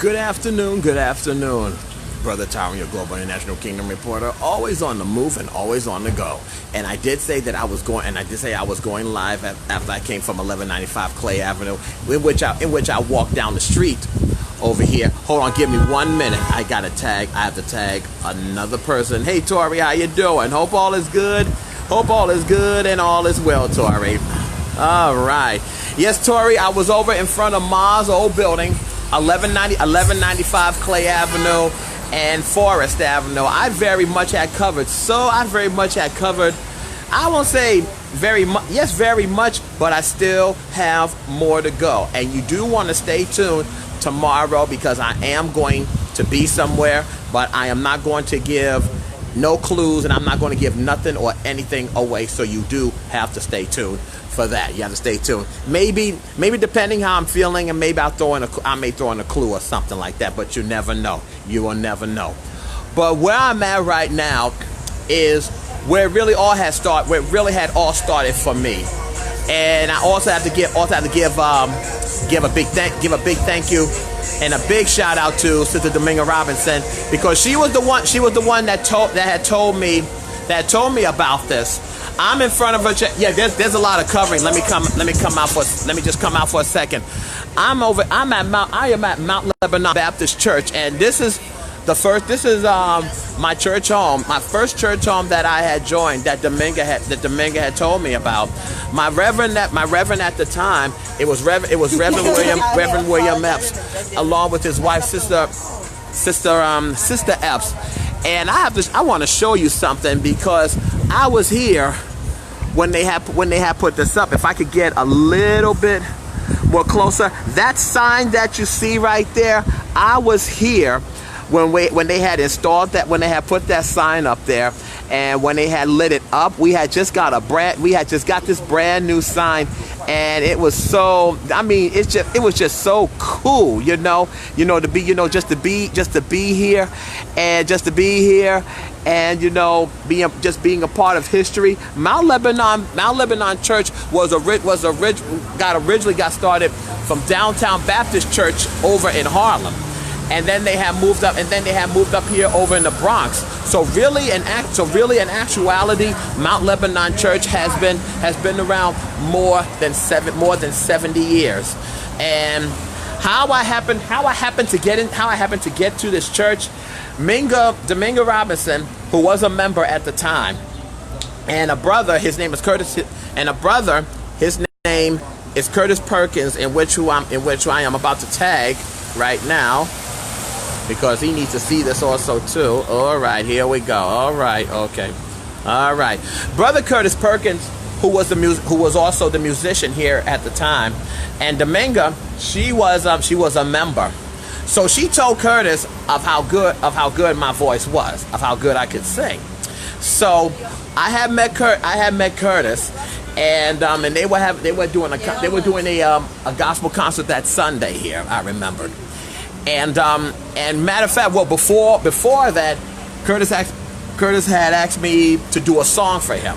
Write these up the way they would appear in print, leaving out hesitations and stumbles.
Good afternoon, Brother Tyron, your Global International Kingdom reporter, always on the move and always on the go. And I did say that I was going live after I came from 1195 Clay Avenue, in which I walked down the street over here. Hold on, give me 1 minute. I have to tag another person. Hey Tori, how you doing? Hope all is good. Hope all is good and all is well, Tori. All right. Yes, Tori, I was over in front of Ma's old building, 1195 Clay Avenue and Forest Avenue. I very much had covered. I won't say very much, but I still have more to go. And you do want to stay tuned tomorrow because I am going to be somewhere, but I am not going to give no clues and I'm not going to give nothing or anything away. So you do have to stay tuned for that. You have to stay tuned. Maybe depending how I'm feeling, and maybe I may throw in a clue or something like that, but you never know. You will never know. But where I'm at right now is where it really had all started for me. And I also have to give a big thank you and a big shout out to Sister Dominga Robinson, because she was the one that had told me about this. I'm in front of her. Yeah, there's a lot of covering. Let me just come out for a second. I am at Mount Lebanon Baptist Church, and this is my church home, my first church home that I had joined, that Dominga had told me about. My reverend at the time, it was Reverend William Epps, along with his wife, Sister Epps. And I want to show you something, because I was here when they had put this up. If I could get a little bit more closer, that sign that you see right there, I was here when they had installed that, when they had put that sign up there, and when they had lit it up. We had just got this brand new sign, and it was so, it was just so cool, to be here, and being a part of history. Mount Lebanon Church originally got started from Downtown Baptist Church over in Harlem. And then they had moved up, here over in the Bronx. So really, in actuality, Mount Lebanon Church has been around more than 70 years. And how I happened to get to this church, Dominga Robinson, who was a member at the time, and a brother, his name is Curtis, his name is Curtis Perkins, in which I am about to tag right now, because he needs to see this also too. All right, here we go. All right, okay. All right. Brother Curtis Perkins, who was also the musician here at the time, and Dominga, she was a member. So she told Curtis of how good my voice was, of how good I could sing. So I had met Curtis, and they were doing a gospel concert that Sunday here, I remembered. And matter of fact, well, before that, Curtis had asked me to do a song for him,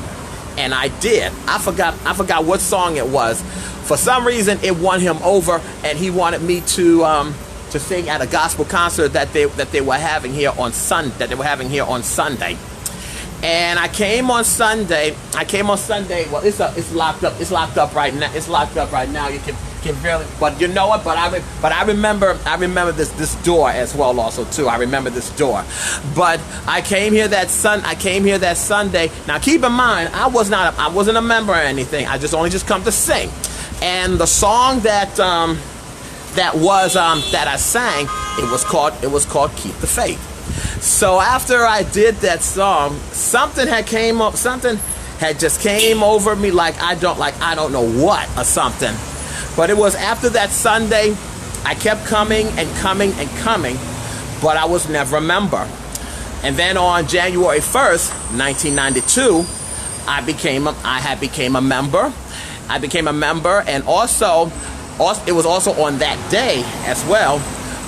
and I did. I forgot what song it was. For some reason, it won him over, and he wanted me to sing at a gospel concert that they were having here on Sunday. And I came on Sunday. Well, it's locked up. It's locked up right now. It's locked up right now. You can barely. But you know what? But I remember this door as well also too. I remember this door. But I came here that Sunday. Now keep in mind, I wasn't a member or anything. I just come to sing. And the song that I sang, it was called Keep the Faith. So after I did that song, something had just came over me, like I don't know what, or something. But it was after that Sunday, I kept coming, but I was never a member. And then on January 1st, 1992, I became a member. I became a member, and also it was also on that day as well,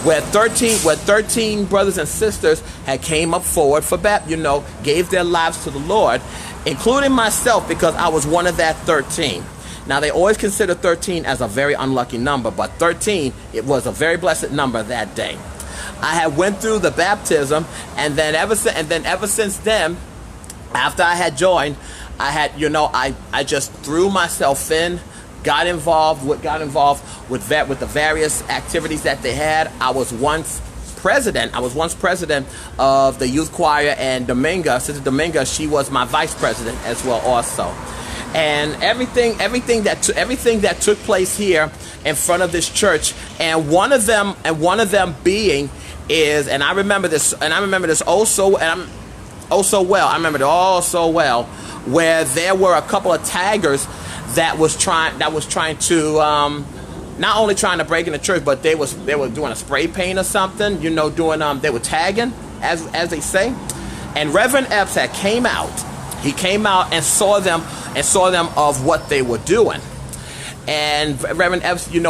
where 13 brothers and sisters had came up forward for gave their lives to the Lord, including myself, because I was one of that 13. Now, they always consider 13 as a very unlucky number, but 13, it was a very blessed number that day. I had went through the baptism, and then ever since then, after I had joined, I had, I just threw myself in, got involved with the various activities that they had. I was once president of the youth choir, and Dominga, Sister Dominga, she was my vice president as well also. And everything that took place here in front of this church, and one of them being is, and I remember this oh so well. I remember it all so well, where there were a couple of taggers that was trying to not only trying to break in the church, but they were doing a spray paint or something, they were tagging, as they say. And Reverend Epps had came out. He came out and saw them of what they were doing. And Reverend Epps, being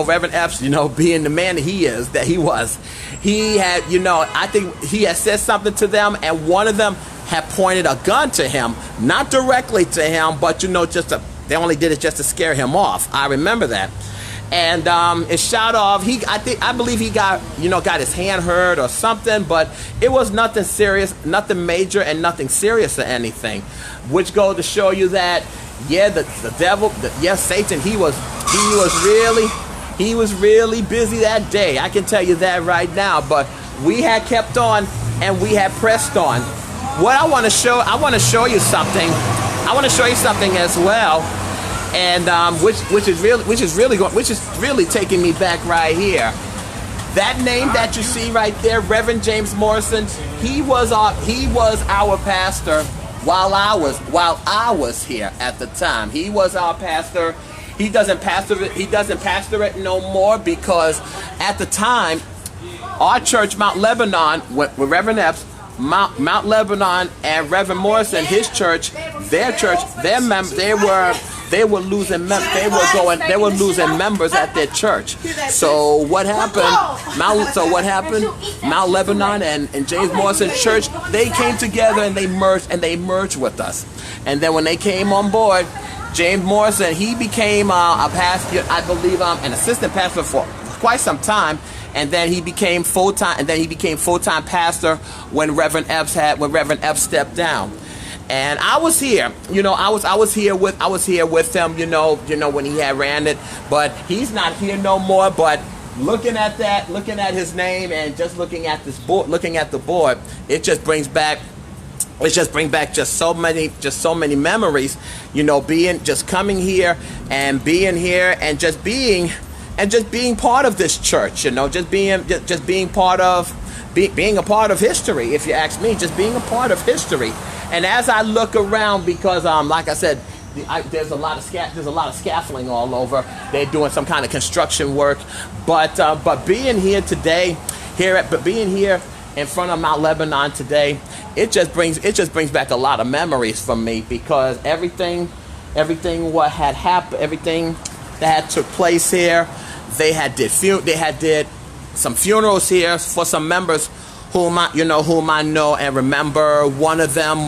the man that he was, he had, I think he had said something to them, and one of them had pointed a gun to him, not directly to him, but they only did it just to scare him off. I remember that. And it shot off. I believe he got his hand hurt or something, but it was nothing serious, nothing major, and nothing serious or anything. Which goes to show you that, the devil, Satan, he was really busy that day. I can tell you that right now. But we had kept on and we had pressed on. What I want to show you something. I want to show you something as well. And which is really taking me back right here. That name that you see right there, Reverend James Morrison, he was our pastor while I was here at the time. He was our pastor. He doesn't pastor it no more, because at the time, our church, Mount Lebanon, with Reverend Epps, Mount Lebanon and Reverend Morrison, his church, their members, they were losing members at their church. So what happened? Mount Lebanon and James Morrison Church, they came together and they merged with us. And then when they came on board, James Morrison, he became a pastor, I believe, an assistant pastor for quite some time. And then he became full-time. Pastor when Reverend Epps stepped down. And I was here, I was here with them, when he had ran it. But he's not here no more. But looking at his name and just looking at this board, looking at the board, it just brings back so many memories, coming here and being here and just being part of this church, being a part of history. If you ask me, just being a part of history. And as I look around, because like I said, there's a lot of scaffolding all over. They're doing some kind of construction work, but being here today, being here in front of Mount Lebanon today, it just brings back a lot of memories for me, because everything what had happened, everything that had took place here. They had did some funerals here for some members whom I know and remember. One of them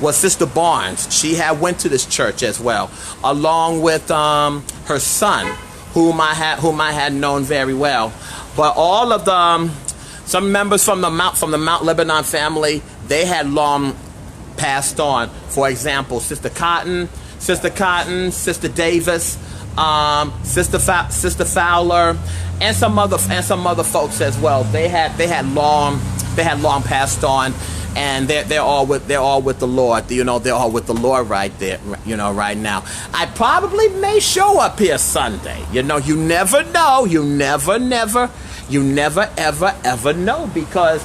was Sister Barnes. She had went to this church as well, along with her son, whom I had known very well. But all of some members from the Mount Lebanon family, they had long passed on. For example, Sister Cotton, Sister Davis, Sister Fowler, and some other folks as well. They had long passed on, and they're all with the Lord. They're all with the Lord right there. Right now. I probably may show up here Sunday. You never know. You never ever know, because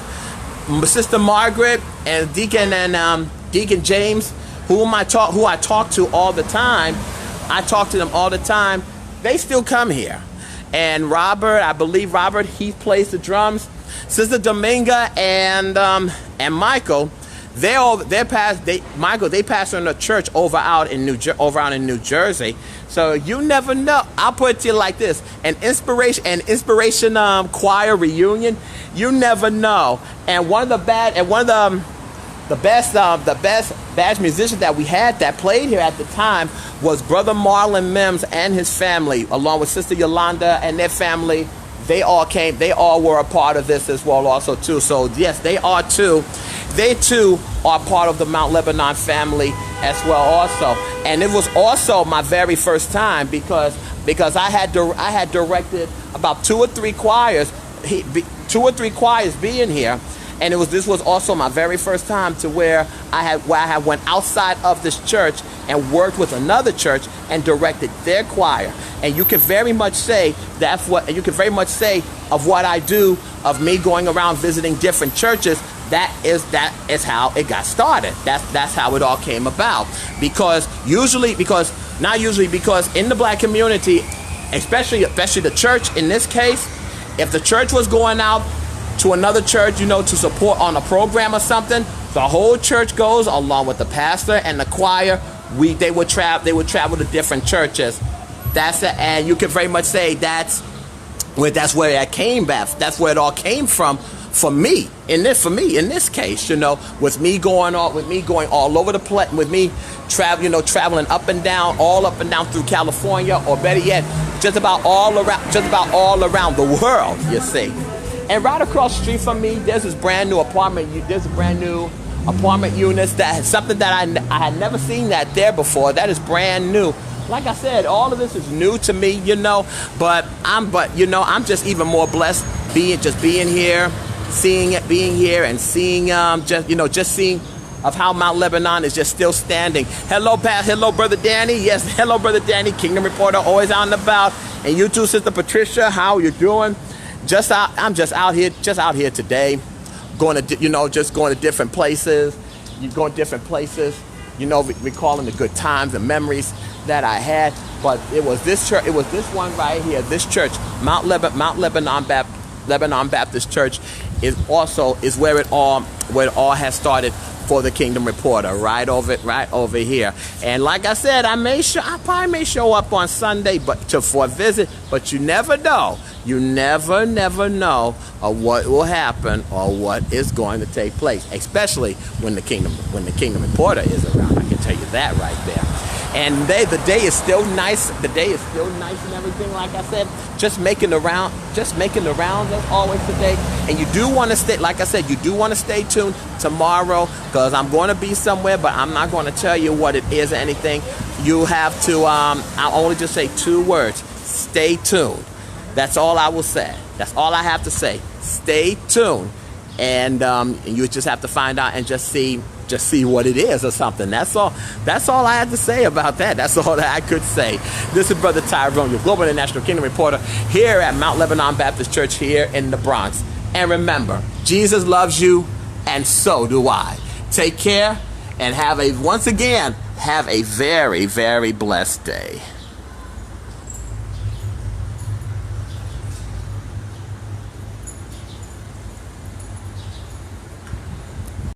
Sister Margaret and Deacon James, who I talk to all the time. I talk to them all the time. They still come here. And Robert, I believe he plays the drums. Sister Dominga and Michael, they pastor in a church over out in New Jersey. So you never know. I'll put it to you like this: an inspiration choir reunion. You never know. And one of the the best badge musician that we had that played here at the time was Brother Marlon Mims and his family, along with Sister Yolanda and their family. They all were a part of this as well also too. So yes, they are too. They too are part of the Mount Lebanon family as well also. And it was also my very first time because I had directed about 2 or 3 choirs, 2 or 3 choirs being here. And this was also my very first time to where I went outside of this church and worked with another church and directed their choir. And you can very much say of what I do, of me going around visiting different churches. That is how it got started. That's how it all came about. Because in the black community, especially the church in this case, if the church was going out to another church, to support on a program or something, the whole church goes along with the pastor and the choir. They would travel to different churches. And you can very much say that's where it came back. That's where it all came from. For me, in this case, with me going all over the place, with me traveling up and down through California, or better yet, just about all around the world, you see. And right across the street from me, there's this brand new apartment. There's a brand new apartment units that something that I had never seen that there before. That is brand new. Like I said, all of this is new to me, But I'm just even more blessed being here, being here, and seeing just seeing of how Mount Lebanon is just still standing. Hello, Brother Danny. Yes, hello, Brother Danny. Kingdom Reporter, always out and about. And you too, Sister Patricia. How are you doing? I'm just out here today, going to different places. You're going to different places, recalling the good times and memories that I had. But it was this church. It was this one right here. This church, Mount Lebanon Baptist Church, is where it all has started for the Kingdom Reporter, right over here. And like I said, I probably may show up on Sunday, for a visit. But you never know. You never know what will happen or what is going to take place, especially when the Kingdom Reporter is around. I can tell you that right there. And the day is still nice. The day is still nice and everything. Like I said, just making the rounds as always today. And you do want to stay, like I said, you do want to stay tuned tomorrow, because I'm going to be somewhere, but I'm not going to tell you what it is or anything. You have to, I'll only just say 2 words: stay tuned. That's all I will say. That's all I have to say. Stay tuned. And you just have to find out and just see what it is or something. That's all I had to say about that. That's all that I could say. This is Brother Tyrone, your Global International Kingdom Reporter, here at Mount Lebanon Baptist Church here in the Bronx. And remember, Jesus loves you, and so do I. Take care, and once again, have a very, very blessed day.